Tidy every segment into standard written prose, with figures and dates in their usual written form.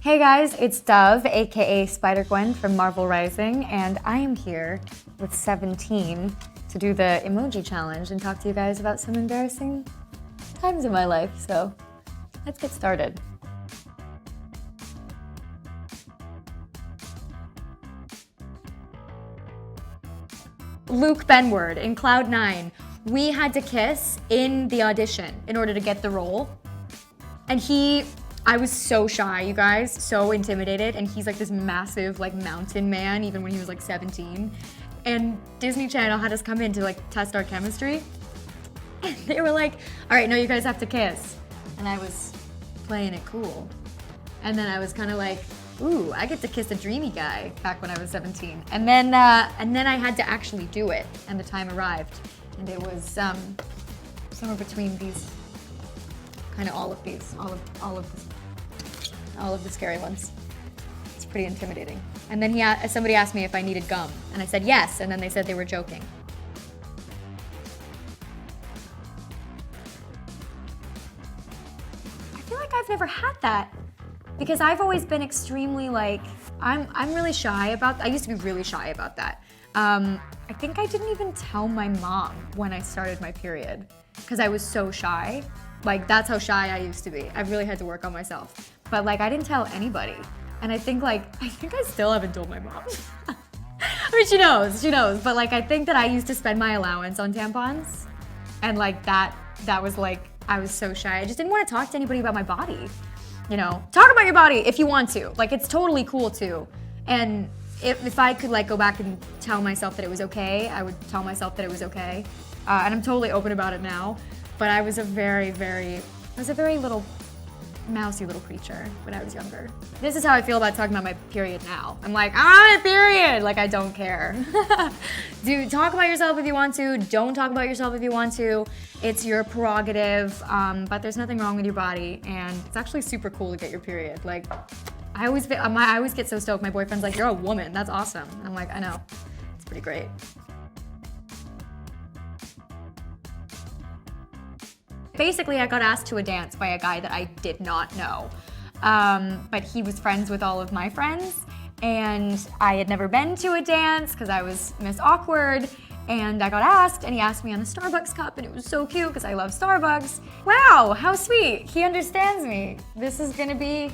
Hey guys, it's Dove, aka Spider-Gwen from Marvel Rising, and I am here with 17 to do the emoji challenge and talk to you guys about some embarrassing times in my life, so let's get started. Luke Benward in Cloud 9. We had to kiss in the audition in order to get the role. And I was so shy, you guys, so intimidated, and he's like this massive like mountain man, even when he was like 17. And Disney Channel had us come in to like test our chemistry. And they were like, all right, no, you guys have to kiss. And I was playing it cool. And then I was kind of like, ooh, I get to kiss a dreamy guy back when I was 17. And then I had to actually do it, and the time arrived. And it was somewhere between these, kind of all of the scary ones. It's pretty intimidating. And then somebody asked me if I needed gum, and I said yes, and then they said they were joking. I feel like I've never had that, because I've always been extremely like, I'm really shy about, I used to be really shy about that. I think I didn't even tell my mom when I started my period, because I was so shy. Like, that's how shy I used to be. I really had to work on myself. But like, I didn't tell anybody. And I think I still haven't told my mom. I mean, she knows. But like, I think that I used to spend my allowance on tampons. And like that was like, I was so shy. I just didn't want to talk to anybody about my body. You know, talk about your body if you want to. Like, it's totally cool to. And if I could like go back and tell myself that it was okay, I would tell myself that it was okay. And I'm totally open about it now. But I was a very little, mousy little creature when I was younger. This is how I feel about talking about my period now. I'm like, I'm on a period! Like, I don't care. Talk about yourself if you want to. Don't talk about yourself if you want to. It's your prerogative, but there's nothing wrong with your body, and it's actually super cool to get your period. Like, I always get so stoked. My boyfriend's like, you're a woman, that's awesome. I'm like, I know, it's pretty great. Basically, I got asked to a dance by a guy that I did not know. But he was friends with all of my friends, and I had never been to a dance because I was Miss Awkward, and I got asked, and he asked me on a Starbucks cup, and it was so cute because I love Starbucks. Wow, how sweet. He understands me. This is gonna be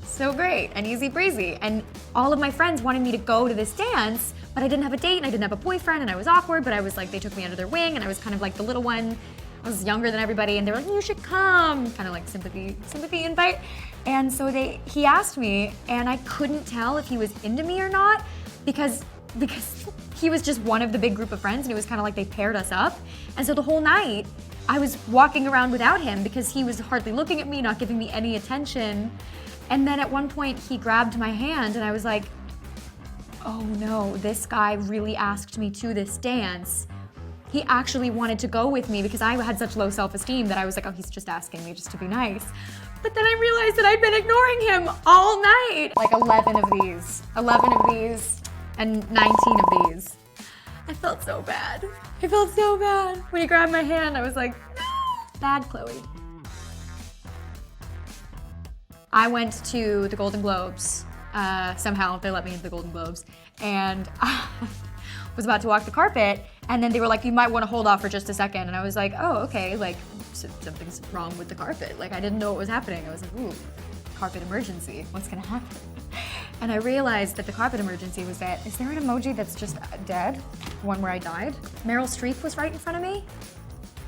so great and easy breezy. And all of my friends wanted me to go to this dance, but I didn't have a date, and I didn't have a boyfriend, and I was awkward, but I was like, they took me under their wing, and I was kind of like the little one. I was younger than everybody, and they were like, you should come, kind of like sympathy invite. And so he asked me, and I couldn't tell if he was into me or not, because he was just one of the big group of friends, and it was kind of like they paired us up. And so the whole night, I was walking around without him because he was hardly looking at me, not giving me any attention. And then at one point, he grabbed my hand, and I was like, oh no, this guy really asked me to this dance. He actually wanted to go with me because I had such low self-esteem that I was like, oh, he's just asking me just to be nice. But then I realized that I'd been ignoring him all night. Like 11 of these, and 19 of these. I felt so bad. When he grabbed my hand, I was like, no, bad Chloe. I went to the Golden Globes. Somehow they let me into the Golden Globes. And was about to walk the carpet, and then they were like, you might want to hold off for just a second. And I was like, oh, okay, like something's wrong with the carpet. Like, I didn't know what was happening. I was like, ooh, carpet emergency, what's gonna happen? And I realized that the carpet emergency was that, is there an emoji that's just dead? One where I died? Meryl Streep was right in front of me.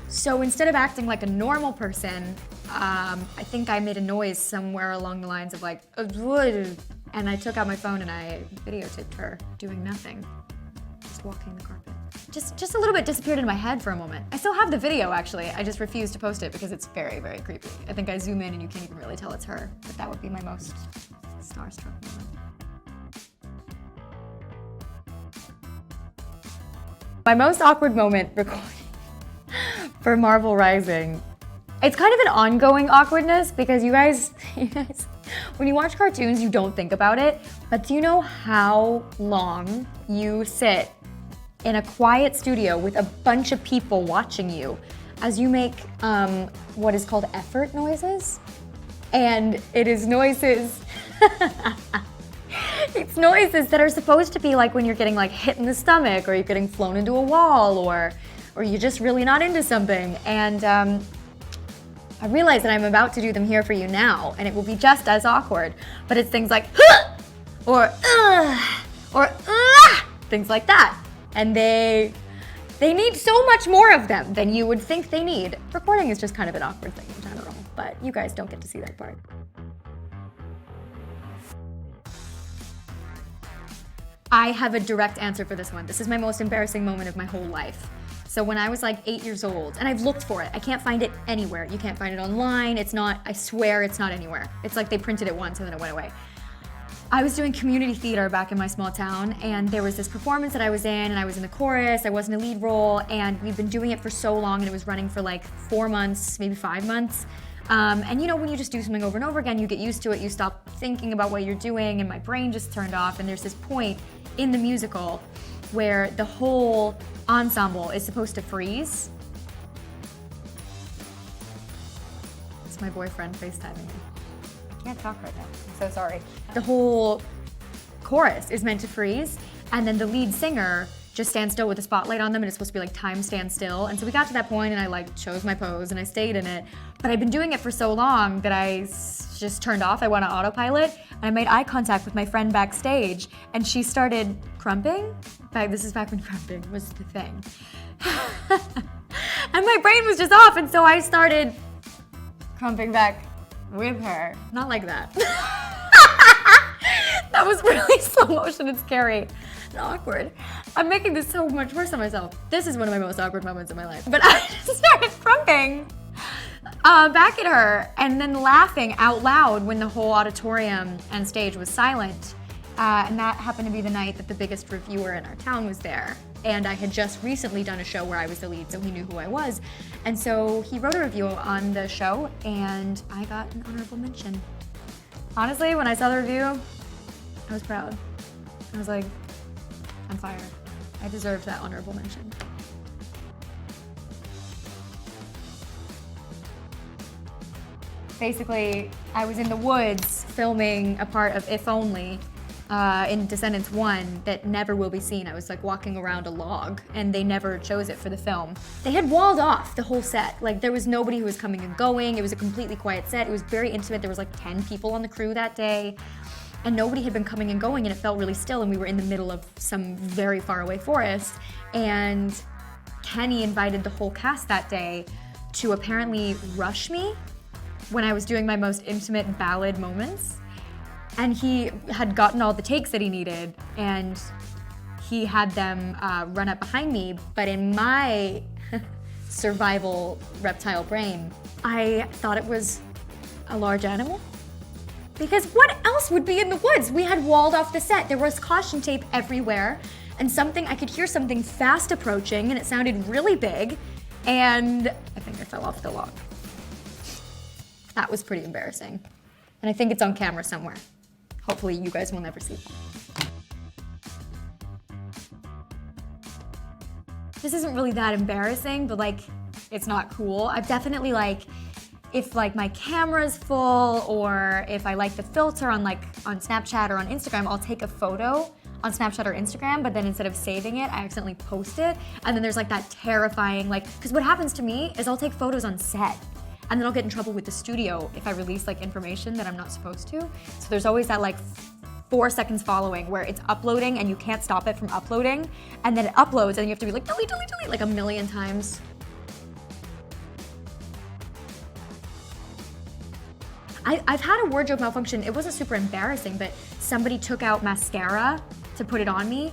So instead of acting like a normal person, I think I made a noise somewhere along the lines of like, and I took out my phone and I videotaped her doing nothing. Walking the carpet. Just a little bit disappeared into my head for a moment. I still have the video, actually. I just refuse to post it because it's very creepy. I think I zoom in and you can't even really tell it's her, but that would be my most starstruck moment. My most awkward moment recording for Marvel Rising. It's kind of an ongoing awkwardness because you guys, when you watch cartoons, you don't think about it, but do you know how long you sit in a quiet studio with a bunch of people watching you as you make what is called effort noises? And it is noises It's noises that are supposed to be like when you're getting like hit in the stomach, or you're getting flown into a wall, or you're just really not into something. And I realize that I'm about to do them here for you now, and it will be just as awkward. But it's things like or things like that. And they need so much more of them than you would think they need. Recording is just kind of an awkward thing in general, but you guys don't get to see that part. I have a direct answer for this one. This is my most embarrassing moment of my whole life. So when I was like 8 years old, and I've looked for it, I can't find it anywhere. You can't find it online. It's not, I swear it's not anywhere. It's like they printed it once and then it went away. I was doing community theater back in my small town, and there was this performance that I was in, and I was in the chorus, I wasn't a lead role, and we've been doing it for so long, and it was running for like 4 months, maybe 5 months. And you know, when you just do something over and over again, you get used to it, you stop thinking about what you're doing, and my brain just turned off, and there's this point in the musical where the whole ensemble is supposed to freeze. It's my boyfriend FaceTiming me. I can't talk right now, I'm so sorry. The whole chorus is meant to freeze, and then the lead singer just stands still with the spotlight on them, and it's supposed to be like time stand still. And so we got to that point, and I like chose my pose and I stayed in it. But I've been doing it for so long that I just turned off. I went on autopilot, and I made eye contact with my friend backstage, and she started crumping. This is back when crumping was the thing. And my brain was just off, and so I started crumping back with her. Not like that. That was really slow motion and scary and awkward. I'm making this so much worse on myself. This is one of my most awkward moments in my life. But I just started crumping back at her, and then laughing out loud when the whole auditorium and stage was silent. And that happened to be the night that the biggest reviewer in our town was there. And I had just recently done a show where I was the lead, so he knew who I was. And so he wrote a review on the show, and I got an honorable mention. Honestly, when I saw the review, I was proud. I was like, I'm fired. I deserved that honorable mention. Basically, I was in the woods filming a part of If Only in Descendants 1 that never will be seen. I was like walking around a log, and they never chose it for the film. They had walled off the whole set. Like, there was nobody who was coming and going. It was a completely quiet set. It was very intimate. There was like 10 people on the crew that day, and nobody had been coming and going, and it felt really still, and we were in the middle of some very far away forest. And Kenny invited the whole cast that day to apparently rush me when I was doing my most intimate ballad moments. And he had gotten all the takes that he needed, and he had them run up behind me. But in my survival reptile brain, I thought it was a large animal. Because what else would be in the woods? We had walled off the set. There was caution tape everywhere, and I could hear something fast approaching, and it sounded really big, and I think I fell off the log. That was pretty embarrassing. And I think it's on camera somewhere. Hopefully you guys will never see that. This isn't really that embarrassing, but like, it's not cool. I've definitely like, if like my camera's full, or if I like the filter on Snapchat or on Instagram, I'll take a photo on Snapchat or Instagram, but then instead of saving it, I accidentally post it. And then there's like that terrifying, because what happens to me is I'll take photos on set, and then I'll get in trouble with the studio if I release like information that I'm not supposed to. So there's always that like 4 seconds following where it's uploading and you can't stop it from uploading, and then it uploads and you have to be like, delete, delete, delete, like a million times. I've had a wardrobe malfunction. It wasn't super embarrassing, but somebody took out mascara to put it on me,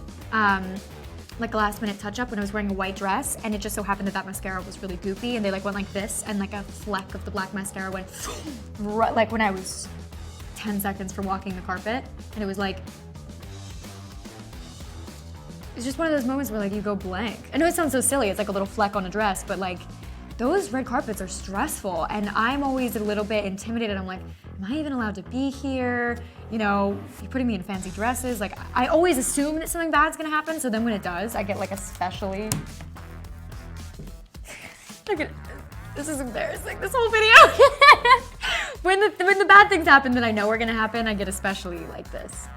like a last minute touch up when I was wearing a white dress, and it just so happened that mascara was really goopy, and they like went like this, and like a fleck of the black mascara went right, like when I was 10 seconds from walking the carpet, and it was like, it's just one of those moments where like you go blank. I know it sounds so silly, it's like a little fleck on a dress, but like those red carpets are stressful, and I'm always a little bit intimidated. I'm like, am I even allowed to be here? You know, you're putting me in fancy dresses. Like, I always assume that something bad's gonna happen, so then when it does, I get like especially... Look at, this is embarrassing, this whole video. when the bad things happen that I know are gonna happen, I get especially like this.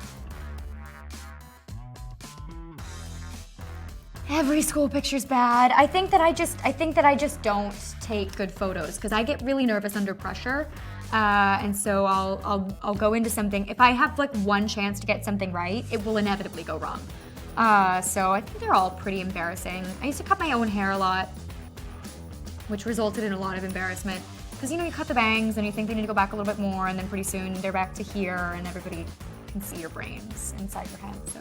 Every school picture's bad. I think that I just don't take good photos because I get really nervous under pressure. And so I'll go into something. If I have like one chance to get something right, it will inevitably go wrong. So I think they're all pretty embarrassing. I used to cut my own hair a lot, which resulted in a lot of embarrassment. Because you know, you cut the bangs and you think they need to go back a little bit more, and then pretty soon they're back to here and everybody can see your brains inside your head. So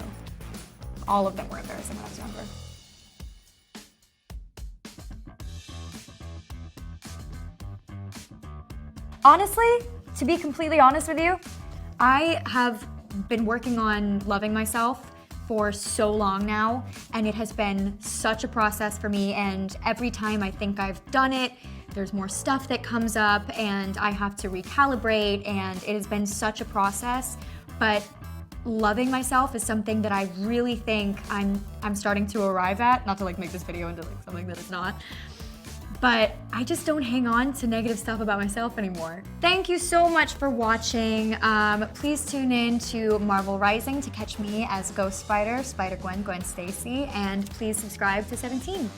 all of them were embarrassing when I was younger. Honestly, to be completely honest with you, I have been working on loving myself for so long now, and it has been such a process for me, and every time I think I've done it, there's more stuff that comes up and I have to recalibrate, and it has been such a process, but loving myself is something that I really think I'm starting to arrive at, not to like make this video into like something that it's not. But I just don't hang on to negative stuff about myself anymore. Thank you so much for watching. Please tune in to Marvel Rising to catch me as Ghost Spider, Spider-Gwen, Gwen Stacy, and please subscribe to 17.